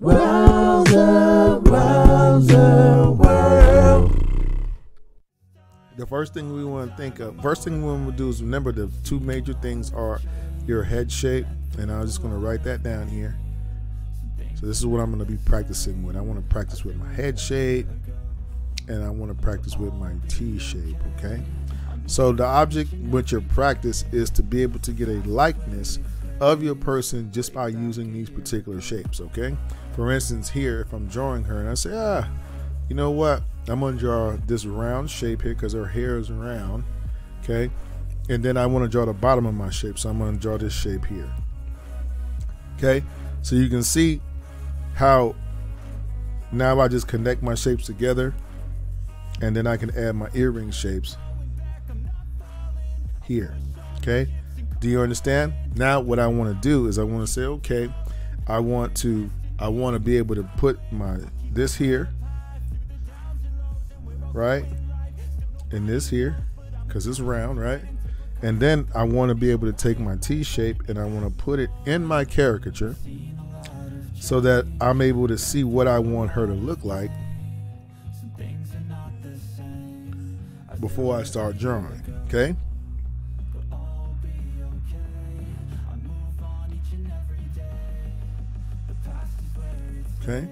Rowserworld. The first thing we want to think of, first thing we want to do is remember the two major things are your head shape, and I'm just going to write that down here. So this is what I'm going to be practicing with. I want to practice with my head shape, and I want to practice with my T shape, okay? So the object with your practice is to be able to get a likeness of your person just by using these particular shapes, okay? For instance, here, if I'm drawing her and I say, you know what? I'm going to draw this round shape here because her hair is round, okay? And then I want to draw the bottom of my shape, so I'm going to draw this shape here, okay? So you can see how now I just connect my shapes together, and then I can add my earring shapes here, okay? Do you understand? Now what I want to do is I want to say, okay, I want to be able to put this here, right, and this here, because it's round, right? And then I want to be able to take my T shape and I want to put it in my caricature so that I'm able to see what I want her to look like before I start drawing, okay? Okay.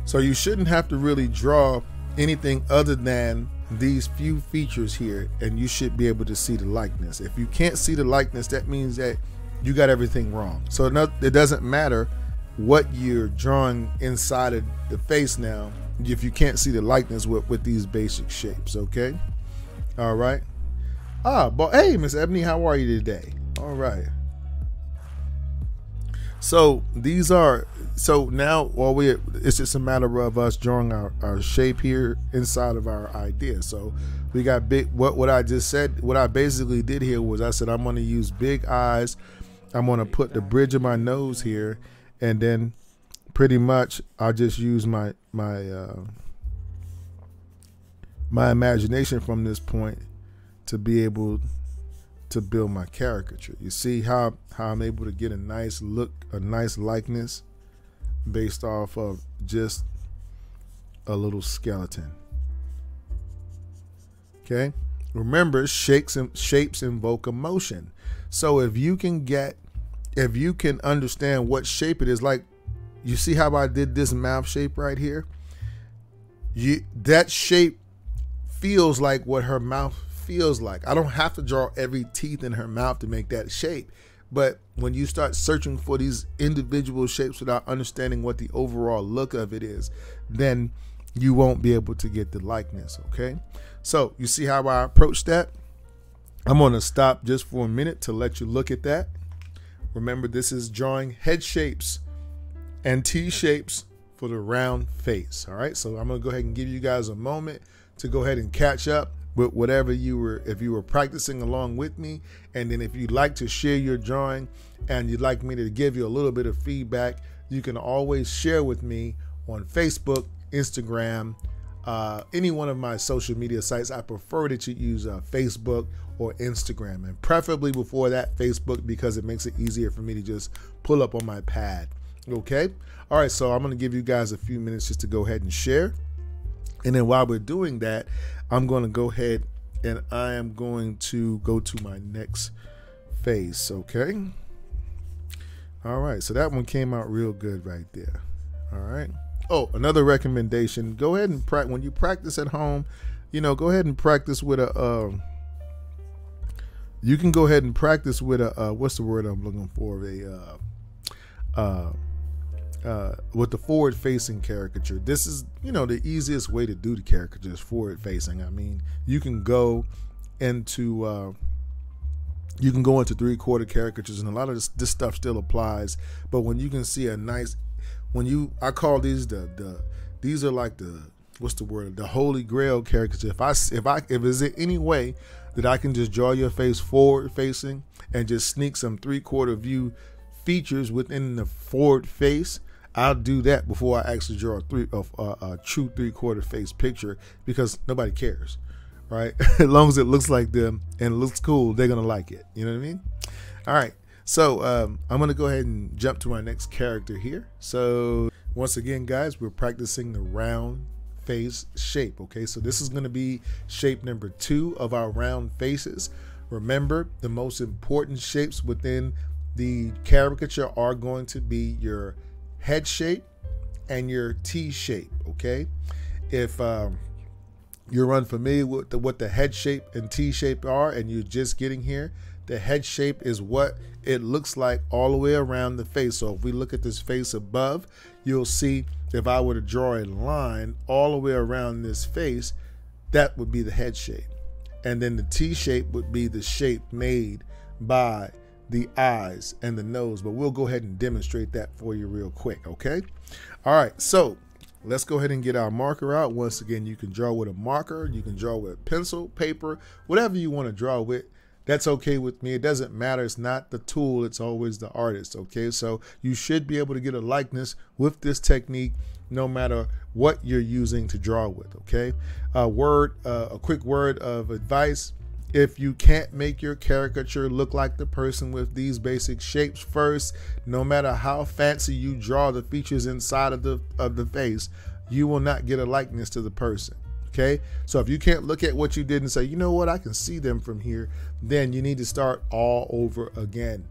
So you shouldn't have to really draw anything other than these few features here, and you should be able to see the likeness. If you can't see the likeness, that means that you got everything wrong. So it doesn't matter what you're drawing inside of the face now if you can't see the likeness with these basic shapes, okay? All right. But hey, Miss Ebony, how are you today? All right. So now it's just a matter of us drawing our shape here inside of our idea. So we got what I just said, what I basically did here was I said I'm going to use big eyes. I'm going to put the bridge of my nose here, and then pretty much I'll just use my imagination from this point to be able to build my caricature. You see how I'm able to get a nice look, a nice likeness based off of just a little skeleton. Okay, remember, shapes invoke emotion. So if you can understand what shape it is, like you see how I did this mouth shape right here, that shape feels like what her mouth feels like. I don't have to draw every teeth in her mouth to make that shape, but when you start searching for these individual shapes without understanding what the overall look of it is, then you won't be able to get the likeness, okay? So you see how I approach that? I'm going to stop just for a minute to let you look at that. Remember, this is drawing head shapes and T shapes for the round face, all right? So I'm going to go ahead and give you guys a moment to go ahead and catch up with whatever if you were practicing along with me. And then if you'd like to share your drawing and you'd like me to give you a little bit of feedback, you can always share with me on Facebook, Instagram, any one of my social media sites. I prefer that you use Facebook or Instagram, and preferably before that Facebook, because it makes it easier for me to just pull up on my pad. Okay. All right. So I'm going to give you guys a few minutes just to go ahead and share. And then while we're doing that, I'm going to go ahead and I am going to go to my next face. Okay. All right. So that one came out real good right there. All right. Oh, another recommendation. Go ahead and practice when you practice at home. Go ahead and practice with you can go ahead and practice with what's the word I'm looking for? With the forward-facing caricature. This is, the easiest way to do the caricature is forward-facing. I mean, you can go into 3/4 caricatures, and a lot of this stuff still applies. But when you can see a nice, I call these these are like what's the word? The holy grail caricature. If is there any way that I can just draw your face forward-facing and just sneak some 3/4 view features within the forward face, I'll do that before I actually draw a true 3/4 face picture, because nobody cares, right? As long as it looks like them and it looks cool, they're gonna like it. You know what I mean? All right. So I'm going to go ahead and jump to our next character here. So once again, guys, we're practicing the round face shape. Okay, so this is going to be shape number 2 of our round faces. Remember, the most important shapes within the caricature are going to be your head shape and your T shape. Okay, if you're unfamiliar with what the head shape and T shape are and you're just getting here, the head shape is what it looks like all the way around the face. So if we look at this face above, you'll see if I were to draw a line all the way around this face, that would be the head shape. And then the T shape would be the shape made by the eyes and the nose. But we'll go ahead and demonstrate that for you real quick, okay? All right, so let's go ahead and get our marker out. Once again, you can draw with a marker, you can draw with pencil, paper, whatever you want to draw with. That's okay with me. It doesn't matter. It's not the tool. It's always the artist. Okay, so you should be able to get a likeness with this technique no matter what you're using to draw with. Okay, a quick word of advice. If you can't make your caricature look like the person with these basic shapes first, no matter how fancy you draw the features inside of the face, you will not get a likeness to the person. Okay, so if you can't look at what you did and say, you know what, I can see them from here, then you need to start all over again.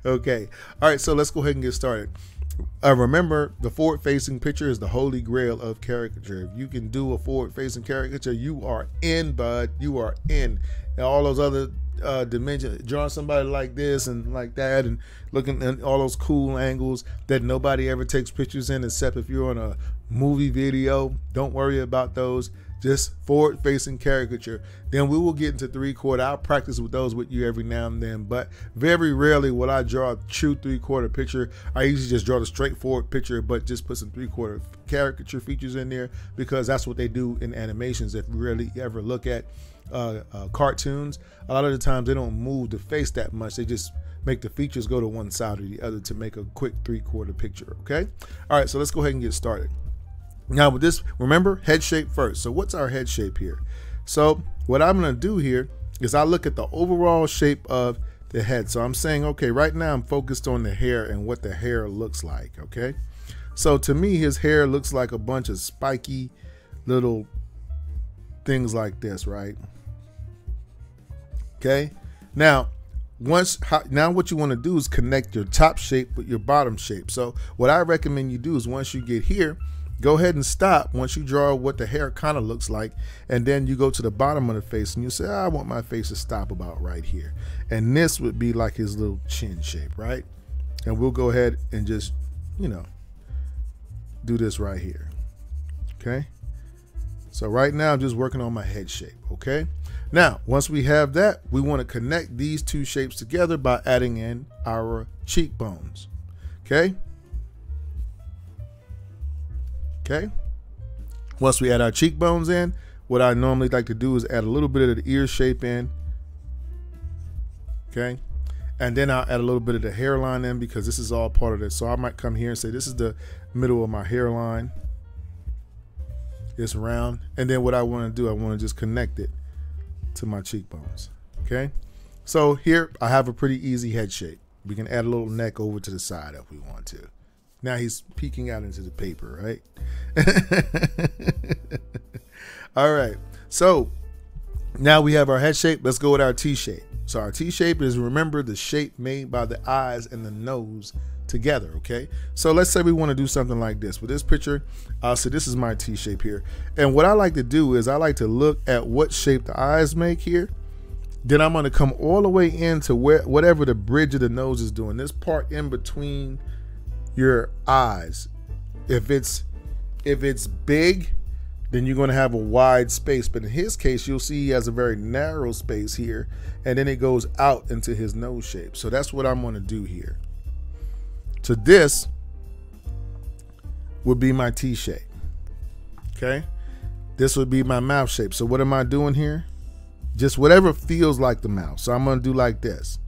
Okay, all right, so let's go ahead and get started. Remember, the forward-facing picture is the holy grail of caricature. If you can do a forward-facing caricature, you are in, bud. You are in. And all those other dimensions, drawing somebody like this and like that, and looking at all those cool angles that nobody ever takes pictures in except if you're on a movie video. Don't worry about those. Just forward-facing caricature. Then we will get into 3/4. I'll practice with those with you every now and then, but very rarely will I draw a true 3/4 picture. I usually just draw the straightforward picture, but just put some 3/4 caricature features in there because that's what they do in animations. If you really ever look at cartoons, a lot of the times they don't move the face that much. They just make the features go to one side or the other to make a quick 3/4 picture. Okay, all right, so let's go ahead and get started. Now with this, remember, head shape first. So what's our head shape here? So what I'm going to do here is I look at the overall shape of the head. So I'm saying, okay, right now I'm focused on the hair and what the hair looks like. Okay, so to me his hair looks like a bunch of spiky little things like this, right? Okay, now what you want to do is connect your top shape with your bottom shape. So what I recommend you do is once you get here, go ahead and stop once you draw what the hair kind of looks like, and then you go to the bottom of the face and you say, I want my face to stop about right here. And this would be like his little chin shape, right? And we'll go ahead and just, you know, do this right here. Okay, so right now I'm just working on my head shape. Okay, now once we have that, we want to connect these two shapes together by adding in our cheekbones. Okay, once we add our cheekbones in, what I normally like to do is add a little bit of the ear shape in. Okay, and then I'll add a little bit of the hairline in because this is all part of this. So I might come here and say this is the middle of my hairline. It's round, and then what I want to do, I want to just connect it to my cheekbones. Okay, so here I have a pretty easy head shape. We can add a little neck over to the side if we want to. Now he's peeking out into the paper, right? All right, so now we have our head shape. Let's go with our T shape. So our T shape is, remember, the shape made by the eyes and the nose together. Okay, so let's say we want to do something like this. With this picture, I'll say this is my T shape here, and what I like to do is I like to look at what shape the eyes make here. Then I'm going to come all the way into whatever the bridge of the nose is doing, this part in between your eyes. If it's big, then you're going to have a wide space, but in his case you'll see he has a very narrow space here, and then it goes out into his nose shape. So that's what I'm going to do here. So this would be my T shape. Okay, this would be my mouth shape. So what am I doing here? Just whatever feels like the mouth. So I'm going to do like this.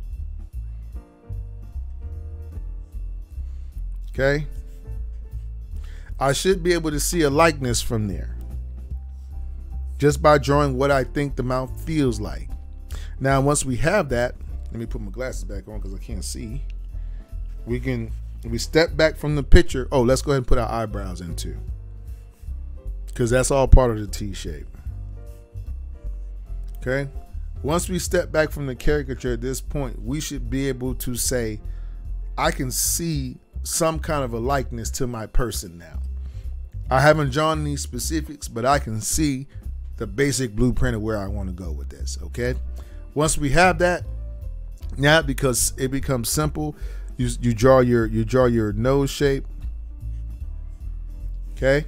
Okay, I should be able to see a likeness from there just by drawing what I think the mouth feels like. Now once we have that, let me put my glasses back on because I can't see. We step back from the picture. Oh, let's go ahead and put our eyebrows in too, because that's all part of the T shape. Okay. Once we step back from the caricature at this point, we should be able to say, I can see some kind of a likeness to my person now. I haven't drawn any specifics, but I can see the basic blueprint of where I want to go with this. Okay. Once we have that, now because it becomes simple, you draw your nose shape. Okay.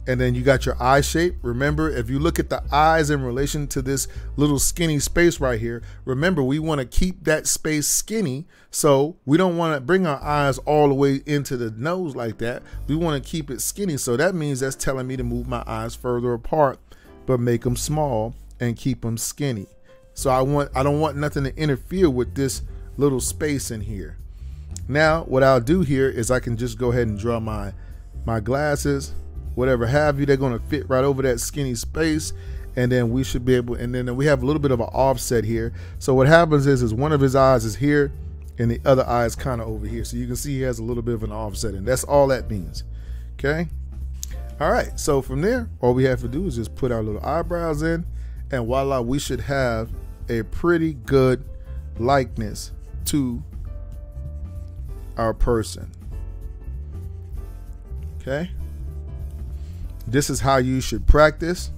And then you got your eye shape. Remember, if you look at the eyes in relation to this little skinny space right here, remember, we want to keep that space skinny. So we don't want to bring our eyes all the way into the nose like that. We want to keep it skinny. So that means that's telling me to move my eyes further apart, but make them small and keep them skinny. So I don't want nothing to interfere with this little space in here. Now, what I'll do here is I can just go ahead and draw my glasses, whatever have you. They're going to fit right over that skinny space, and then we should be able, and then we have a little bit of an offset here. So what happens is one of his eyes is here and the other eye is kind of over here, so you can see he has a little bit of an offset, and that's all that means. Okay. All right, so from there, all we have to do is just put our little eyebrows in, and voila, we should have a pretty good likeness to our person. Okay. This is how you should practice.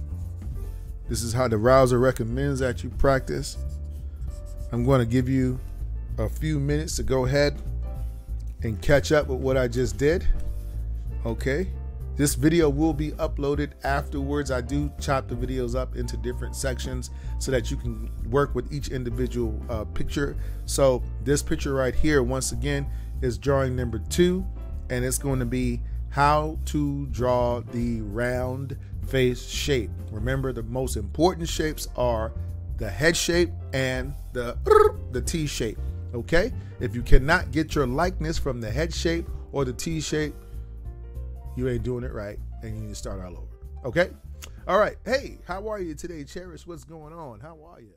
This is how the browser recommends that you practice. I'm going to give you a few minutes to go ahead and catch up with what I just did. Okay. This video will be uploaded afterwards. I do chop the videos up into different sections so that you can work with each individual picture. So this picture right here, once again, is drawing number 2, and it's going to be how to draw the round face shape. Remember, the most important shapes are the head shape and the T shape. Okay, if you cannot get your likeness from the head shape or the T shape, you ain't doing it right, and you need to start all over. Okay. All right. Hey, how are you today, Cherish? What's going on? How are you?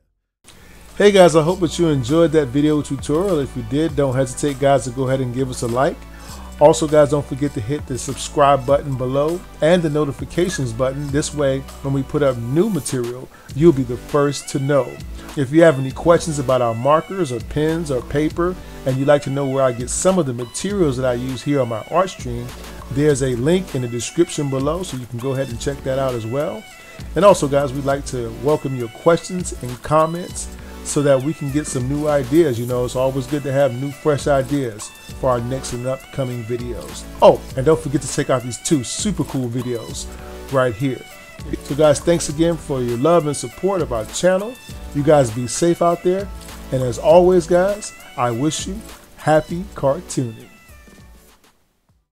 Hey guys, I hope that you enjoyed that video tutorial. If you did, don't hesitate, guys, to go ahead and give us a like. Also, guys, don't forget to hit the subscribe button below and the notifications button. This way, when we put up new material, you'll be the first to know. If you have any questions about our markers or pens or paper, and you'd like to know where I get some of the materials that I use here on my art stream, there's a link in the description below, so you can go ahead and check that out as well. And also, guys, we'd like to welcome your questions and comments so that we can get some new ideas. You know, it's always good to have new, fresh ideas for our next and upcoming videos. Oh, and don't forget to check out these 2 super cool videos right here. So guys, thanks again for your love and support of our channel. You guys be safe out there. And as always, guys, I wish you happy cartooning.